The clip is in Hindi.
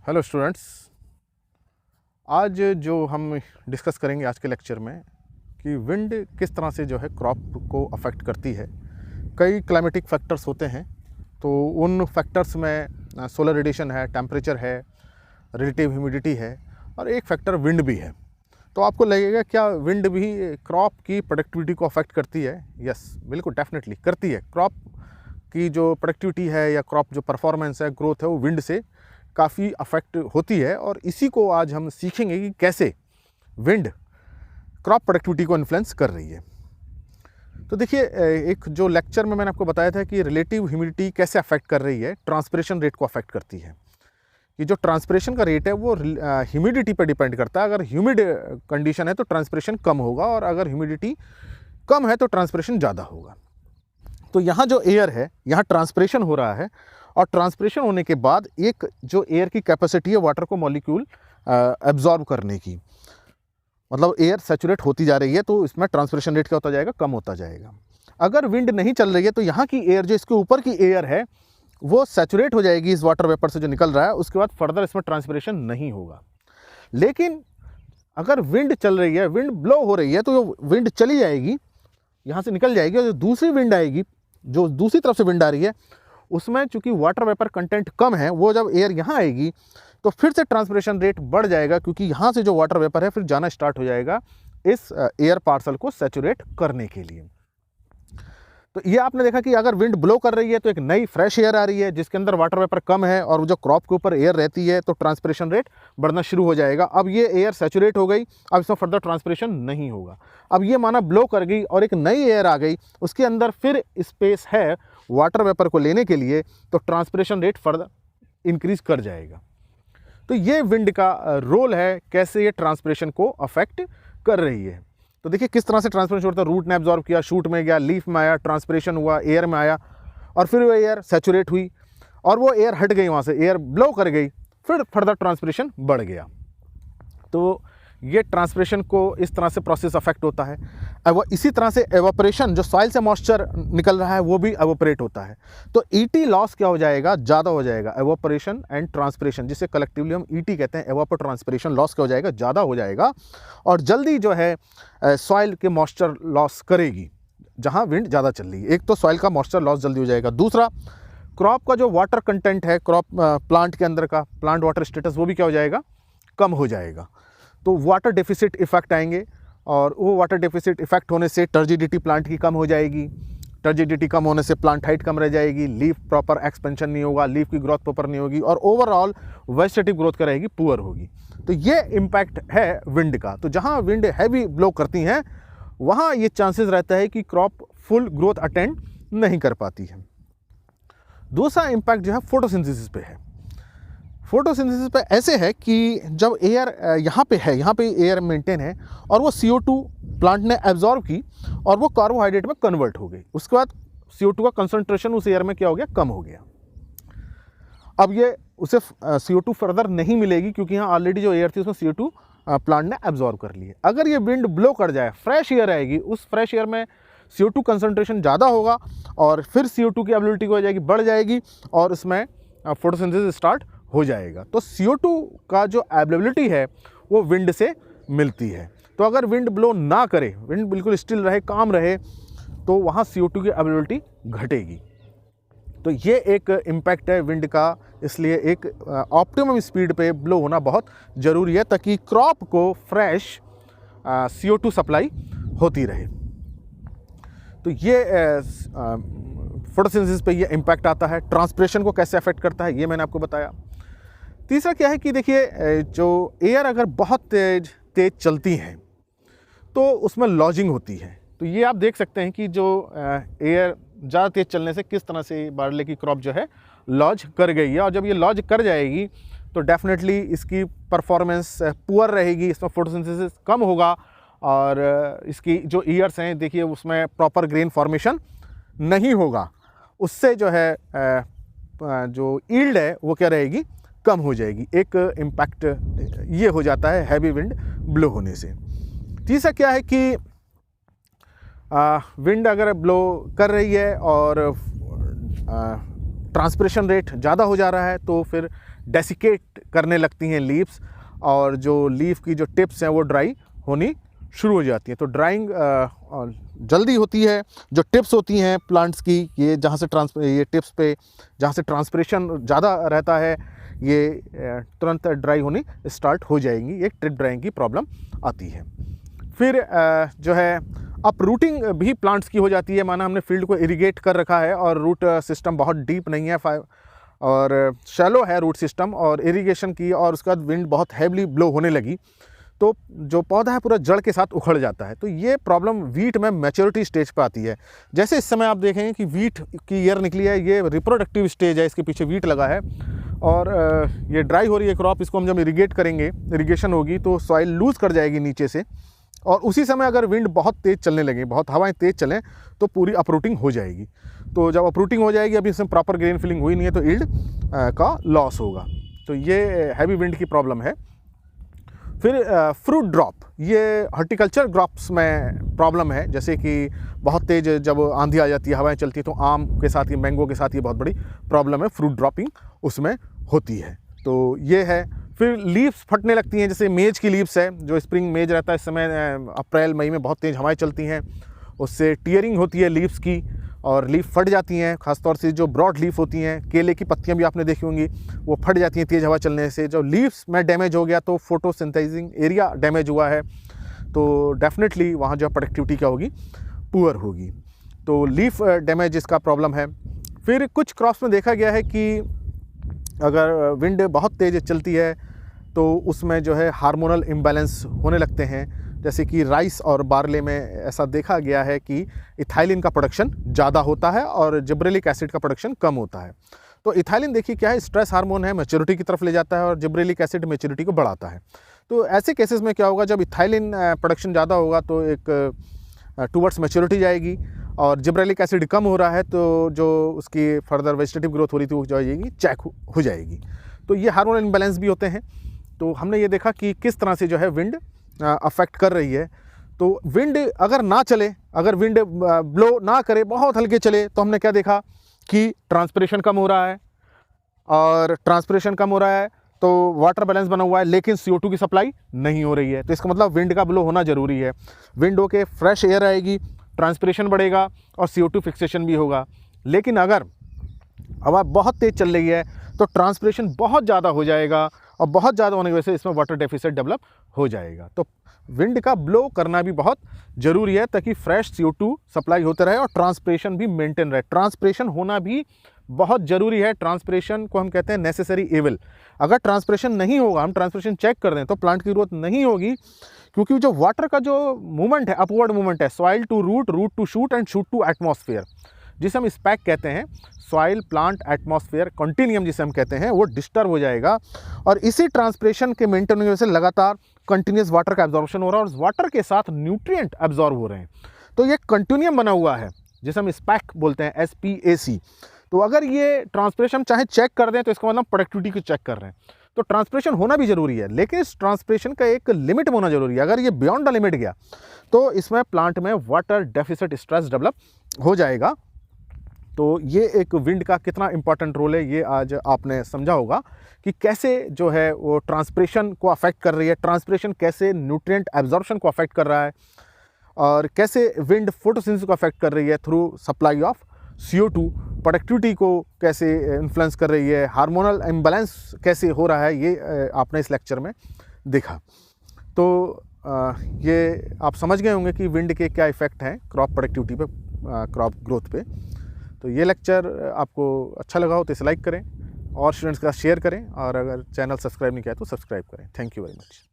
हेलो स्टूडेंट्स, आज जो हम डिस्कस करेंगे आज के लेक्चर में कि विंड किस तरह से जो है क्रॉप को अफेक्ट करती है। कई क्लाइमेटिक फैक्टर्स होते हैं, तो उन फैक्टर्स में सोलर रेडिएशन है, टेम्परेचर है, रिलेटिव ह्यूमिडिटी है और एक फैक्टर विंड भी है। तो आपको लगेगा क्या विंड भी क्रॉप की प्रोडक्टिविटी को अफेक्ट करती है? यस, बिल्कुल डेफिनेटली करती है। क्रॉप की जो प्रोडक्टिविटी है या क्रॉप जो परफॉर्मेंस है, ग्रोथ है, वो विंड से काफ़ी अफेक्ट होती है। और इसी को आज हम सीखेंगे कि कैसे विंड क्रॉप प्रोडक्टिविटी को इन्फ्लुएंस कर रही है। तो देखिए, एक जो लेक्चर में मैंने आपको बताया था कि रिलेटिव ह्यूमिडिटी कैसे अफेक्ट कर रही है, ट्रांसपिरेशन रेट को अफेक्ट करती है। कि जो ट्रांसपिरेशन का रेट है वो ह्यूमिडिटी पर डिपेंड करता है। अगर ह्यूमिड कंडीशन है तो ट्रांसपिरेशन कम होगा, और अगर ह्यूमिडिटी कम है तो ट्रांसपिरेशन ज़्यादा होगा। तो यहाँ जो एयर है, यहाँ ट्रांसपिरेशन हो रहा है, और ट्रांसपिरेशन होने के बाद एक जो एयर की कैपेसिटी है वाटर को मॉलिक्यूल एब्जॉर्ब करने की, मतलब एयर सैचुरेट होती जा रही है, तो इसमें ट्रांसपिरेशन रेट क्या होता जाएगा? कम होता जाएगा। अगर विंड नहीं चल रही है तो यहाँ की एयर, जो इसके ऊपर की एयर है, वो सैचुरेट हो जाएगी इस वाटर वेपर से जो निकल रहा है। उसके बाद फर्दर इसमें ट्रांसपिरेशन नहीं होगा। लेकिन अगर विंड चल रही है, विंड ब्लो हो रही है, तो विंड चली जाएगी, यहाँ से निकल जाएगी, और जो दूसरी विंड आएगी, जो दूसरी तरफ से विंड आ रही है, उसमें चूंकि वाटर वेपर कंटेंट कम है, वो जब एयर यहाँ आएगी तो फिर से ट्रांसपिरेशन रेट बढ़ जाएगा, क्योंकि यहाँ से जो वाटर वेपर है फिर जाना स्टार्ट हो जाएगा इस एयर पार्सल को सैचुरेट करने के लिए। तो ये आपने देखा कि अगर विंड ब्लो कर रही है तो एक नई फ्रेश एयर आ रही है जिसके अंदर वाटर वेपर कम है, और जो क्रॉप के ऊपर एयर रहती है, तो ट्रांसपिरेशन रेट बढ़ना शुरू हो जाएगा। अब ये एयर सैचुरेट हो गई, अब इसमें फर्दर ट्रांसपिरेशन नहीं होगा। अब ये माना ब्लो कर गई और एक नई एयर आ गई, उसके अंदर फिर स्पेस है वाटर वेपर को लेने के लिए, तो ट्रांसपिरेशन रेट फर्दर इंक्रीज कर जाएगा। तो ये विंड का रोल है, कैसे ये ट्रांसपिरेशन को अफेक्ट कर रही है। तो देखिए किस तरह से ट्रांसपिरेशन होता है। रूट ने एब्जॉर्ब किया, शूट में गया, लीफ में आया, ट्रांसपिरेशन हुआ, एयर में आया, और फिर वो एयर सैचुरेट हुई और वो एयर हट गई, वहाँ से एयर ब्लो कर गई, फिर फर्दर ट्रांसपिरेशन बढ़ गया। तो ये ट्रांसपिरेशन को इस तरह से प्रोसेस अफेक्ट होता है। अब इसी तरह से एवापोरेशन, जो सॉइल से मॉइस्चर निकल रहा है वो भी एवापोरेट होता है। तो ईटी लॉस क्या हो जाएगा? ज़्यादा हो जाएगा। एवापोरेशन एंड ट्रांसपिरेशन, जिसे कलेक्टिवली हम ईटी कहते हैं, एवापो ट्रांसपिरेशन लॉस क्या हो जाएगा? ज़्यादा हो जाएगा, और जल्दी जो है सॉइल के मॉइस्चर लॉस करेगी जहाँ विंड ज़्यादा चल रही है। एक तो सॉइल का मॉइस्चर लॉस जल्दी हो जाएगा, दूसरा क्रॉप का जो वाटर कंटेंट है, क्रॉप प्लांट के अंदर का प्लांट वाटर स्टेटस, वो भी क्या हो जाएगा? कम हो जाएगा। तो वाटर डेफिसिट इफेक्ट आएंगे, और वो वाटर डेफिसिट इफेक्ट होने से टर्जिडिटी प्लांट की कम हो जाएगी। टर्जिडिटी कम होने से प्लांट हाइट कम रह जाएगी, लीफ प्रॉपर एक्सपेंशन नहीं होगा, लीफ की ग्रोथ प्रॉपर नहीं होगी, और ओवरऑल वेजिटेटिव ग्रोथ क्या रहेगी? पुअर होगी। तो ये इम्पैक्ट है विंड का। तो जहाँ विंड हैवी ब्लो करती हैं वहाँ ये चांसेस रहता है कि क्रॉप फुल ग्रोथ अटेंड नहीं कर पाती है। दूसरा इम्पैक्ट जो है फोटोसिंथेसिस पे है। फोटोसिंथेसिस पे ऐसे है कि जब एयर यहाँ पे है, यहाँ पे एयर मेंटेन है, और वो CO2 प्लांट ने एब्जॉर्ब की और वो कार्बोहाइड्रेट में कन्वर्ट हो गई। उसके बाद CO2 का कंसंट्रेशन उस एयर में क्या हो गया? कम हो गया। अब ये उसे CO2 फर्दर नहीं मिलेगी, क्योंकि यहाँ ऑलरेडी जो एयर थी उसमें CO2 प्लांट ने एब्जॉर्ब कर ली है। अगर ये विंड ब्लो कर जाए, फ्रेश एयर आएगी, उस फ्रेश एयर में CO2 कंसंट्रेशन ज़्यादा होगा, और फिर CO2 की एबिलिटी हो जाएगी, बढ़ जाएगी, और इसमें फोटोसिंथेसिस स्टार्ट हो जाएगा। तो CO2 का जो एबिलिटी है वो विंड से मिलती है। तो अगर विंड ब्लो ना करे, विंड बिल्कुल स्टिल रहे, काम रहे, तो वहाँ CO2 की एबिलिटी घटेगी। तो ये एक इम्पैक्ट है विंड का। इसलिए एक ऑप्टिमम स्पीड पे ब्लो होना बहुत ज़रूरी है, ताकि क्रॉप को फ्रेश CO2 सप्लाई होती रहे। तो ये फोटोसिंथेसिस पे ये इम्पैक्ट आता है। ट्रांसपिरेशन को कैसे अफेक्ट करता है ये मैंने आपको बताया। तीसरा क्या है कि देखिए, जो एयर अगर बहुत तेज चलती हैं तो उसमें लॉजिंग होती है। तो ये आप देख सकते हैं कि जो एयर ज़्यादा तेज चलने से किस तरह से बारले की क्रॉप जो है लॉज कर गई है, और जब ये लॉज कर जाएगी तो डेफिनेटली इसकी परफॉर्मेंस पुअर रहेगी, इसमें फोटोसिंथेसिस कम होगा, और इसकी जो ईयर्स हैं देखिए उसमें प्रॉपर ग्रेन फॉर्मेशन नहीं होगा। उससे जो है जो ईल्ड है वो क्या रहेगी? कम हो जाएगी। एक इम्पैक्ट ये हो जाता है हैवी विंड ब्लो होने से। तीसरा क्या है कि विंड अगर ब्लो कर रही है और ट्रांसपिरेशन रेट ज़्यादा हो जा रहा है, तो फिर डेसिकेट करने लगती हैं लीव्स, और जो लीफ की जो टिप्स हैं वो ड्राई होनी शुरू हो जाती हैं। तो ड्राइंग जल्दी होती है। जो टिप्स होती हैं प्लांट्स की, ये जहाँ से ये टिप्स पे जहाँ से ट्रांसपिरेशन ज़्यादा रहता है, ये तुरंत ड्राई होनी स्टार्ट हो जाएंगी। एक ट्रिप ड्राइंग की प्रॉब्लम आती है। फिर जो है अपरूटिंग भी प्लांट्स की हो जाती है। माना हमने फील्ड को इरिगेट कर रखा है और रूट सिस्टम बहुत डीप नहीं है और शैलो है रूट सिस्टम, और इरिगेशन की और उसके बाद विंड बहुत हैवली ब्लो होने लगी, तो जो पौधा है पूरा जड़ के साथ उखड़ जाता है। तो ये प्रॉब्लम वीट में मैच्योरिटी स्टेज पर आती है। जैसे इस समय आप देखेंगे कि वीट की ईयर निकली है, ये रिप्रोडक्टिव स्टेज है, इसके पीछे वीट लगा है और ये ड्राई हो रही है क्रॉप। इसको हम जब इरिगेट करेंगे, इरिगेशन होगी तो सॉइल लूज़ कर जाएगी नीचे से, और उसी समय अगर विंड बहुत तेज़ चलने लगे, बहुत हवाएं तेज़ चलें, तो पूरी अपरूटिंग हो जाएगी। तो जब अपरूटिंग हो जाएगी, अभी इसमें प्रॉपर ग्रेन फिलिंग हुई नहीं है, तो ईल्ड का लॉस होगा। तो ये हैवी विंड की प्रॉब्लम है। फिर फ्रूट ड्रॉप, ये हॉर्टिकल्चर क्रॉप्स में प्रॉब्लम है। जैसे कि बहुत तेज़ जब आंधी आ जाती है, हवाएं चलती है, तो आम के साथ, ये मैंगो के साथ ये बहुत बड़ी प्रॉब्लम है, फ्रूट ड्रॉपिंग उसमें होती है। तो ये है। फिर लीव्स फटने लगती हैं, जैसे मेज की लीव्स है, जो स्प्रिंग मेज रहता है, इस समय अप्रैल मई में बहुत तेज़ हवाएं चलती हैं, उससे टीयरिंग होती है लीव्स की और लीफ फट जाती हैं। खासतौर से जो ब्रॉड लीफ होती हैं, केले की पत्तियां भी आपने देखी होंगी, वो फट जाती हैं तेज़ हवा चलने से। जो लीव्स में डैमेज हो गया तो फोटोसिंथेसिस एरिया डैमेज हुआ है, तो डेफिनेटली वहाँ जो प्रोडक्टिविटी क्या होगी, पुअर होगी। तो लीफ डैमेज इसका प्रॉब्लम है। फिर कुछ क्रॉप्स में देखा गया है कि अगर विंड बहुत तेज़ चलती है तो उसमें जो है हार्मोनल इम्बैलेंस होने लगते हैं। जैसे कि राइस और बार्ले में ऐसा देखा गया है कि इथाइलिन का प्रोडक्शन ज़्यादा होता है और जिब्रेलिक एसिड का प्रोडक्शन कम होता है। तो इथाइलिन देखिए क्या है, स्ट्रेस हार्मोन है, मैच्योरिटी की तरफ ले जाता है, और जिब्रेलिक एसिड मैच्योरिटी को बढ़ाता है। तो ऐसे केसेस में क्या होगा, जब इथाइलिन प्रोडक्शन ज़्यादा होगा तो एक टूवर्ड्स मैच्योरिटी जाएगी, और जिब्रेलिक एसिड कम हो रहा है तो जो उसकी फर्दर वेजिटेटिव ग्रोथ हो रही थी वो जाएगी, चेक हो जाएगी। तो ये हार्मोनल इम्बैलेंस भी होते हैं। तो हमने ये देखा कि किस तरह से जो है विंड अफेक्ट कर रही है। तो विंड अगर ना चले, अगर विंड ब्लो ना करे, बहुत हल्के चले, तो हमने क्या देखा कि ट्रांसपिरेशन कम हो रहा है, और ट्रांसपिरेशन कम हो रहा है तो वाटर बैलेंस बना हुआ है, लेकिन CO2 की सप्लाई नहीं हो रही है। तो इसका मतलब विंड का ब्लो होना ज़रूरी है। विंड होके फ्रेश एयर आएगी, ट्रांसपिरेशन बढ़ेगा और CO2 फिक्सेशन भी होगा। लेकिन अगर हवा बहुत तेज़ चल रही है तो ट्रांसपिरेशन बहुत ज़्यादा हो जाएगा, और बहुत ज़्यादा होने की वजह से इसमें वाटर डेफिसिट डेवलप हो जाएगा। तो विंड का ब्लो करना भी बहुत ज़रूरी है, ताकि फ्रेश CO2 सप्लाई होते रहे और ट्रांसपिरेशन भी मेंटेन रहे। ट्रांसपिरेशन होना भी बहुत ज़रूरी है। ट्रांसपिरेशन को हम कहते हैं नेसेसरी एविल। अगर ट्रांसपिरेशन नहीं होगा, हम ट्रांसपिरेशन चेक कर दें, तो प्लांट की ग्रोथ नहीं होगी, क्योंकि जो वाटर का जो मूवमेंट है, अपवर्ड मूवमेंट है, soil to root, root to shoot and shoot to atmosphere, जिसे हम स्पैक कहते हैं, सॉइल प्लांट एटमॉस्फेयर कंटिन्यूम जिसे हम कहते हैं, वो डिस्टर्ब हो जाएगा। और इसी ट्रांसपिरेशन के मेंटेन होने की वजह से लगातार कंटिन्यूस वाटर का एब्जॉर्प्शन हो रहा है, और वाटर के साथ न्यूट्रिएंट एब्जॉर्ब हो रहे हैं। तो ये कंटिन्यूम बना हुआ है, जिसे हम स्पैक बोलते हैं, SPAC। तो अगर ये ट्रांसपिरेशन चाहे चेक कर दें, तो इसका मतलब प्रोडक्टिविटी को चेक कर रहे हैं। तो ट्रांसपिरेशन होना भी ज़रूरी है, लेकिन इस ट्रांसपिरेशन का एक लिमिट होना ज़रूरी है। अगर ये बियॉन्ड द लिमिट गया तो इसमें प्लांट में वाटर डेफिसिट स्ट्रेस डेवलप हो जाएगा। तो ये एक विंड का कितना इंपॉर्टेंट रोल है, ये आज आपने समझा होगा कि कैसे जो है वो ट्रांसपिरेशन को अफेक्ट कर रही है, ट्रांसपिरेशन कैसे न्यूट्रिएंट एब्जॉर्प्शन को अफेक्ट कर रहा है, और कैसे विंड फोटोसिंथेसिस को अफेक्ट कर रही है through supply of CO2, productivity को कैसे इन्फ्लुएंस कर रही है, हार्मोनल इम्बैलेंस कैसे हो रहा है, ये आपने इस लेक्चर में देखा। तो ये आप समझ गए होंगे कि विंड के क्या इफ़ेक्ट हैं क्रॉप प्रोडक्टिविटी पे, क्रॉप ग्रोथ पे। तो ये लेक्चर आपको अच्छा लगा हो तो इसे लाइक करें और स्टूडेंट्स के साथ शेयर करें, और अगर चैनल सब्सक्राइब नहीं किया तो सब्सक्राइब करें। Thank you very much.